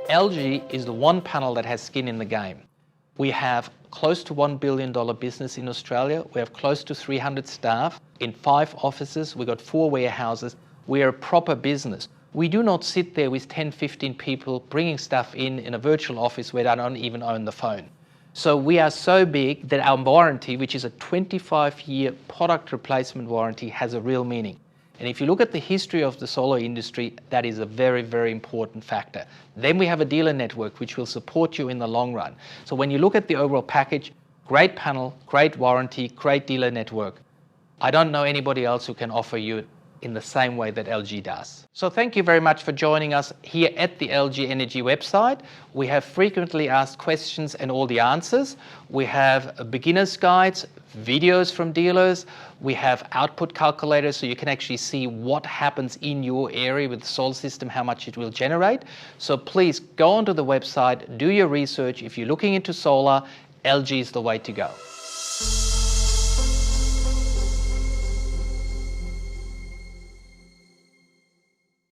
LG is the one panel that has skin in the game. We have close to $1 billion business in Australia. We have close to 300 staff in 5 offices. We've got 4 warehouses. We are a proper business. We do not sit there with 10, 15 people bringing stuff in a virtual office where they don't even own the phone. So we are so big that our warranty, which is a 25-year product replacement warranty, has a real meaning. And if you look at the history of the solar industry, that is a very, very important factor. Then we have a dealer network which will support you in the long run. So when you look at the overall package, great panel, great warranty, great dealer network. I don't know anybody else who can offer you in the same way that LG does. So thank you very much for joining us here at the LG Energy website. We have frequently asked questions and all the answers. We have beginner's guides, videos from dealers. We have output calculators so you can actually see what happens in your area with the solar system, how much it will generate. So please go onto the website, do your research. If you're looking into solar, LG is the way to go.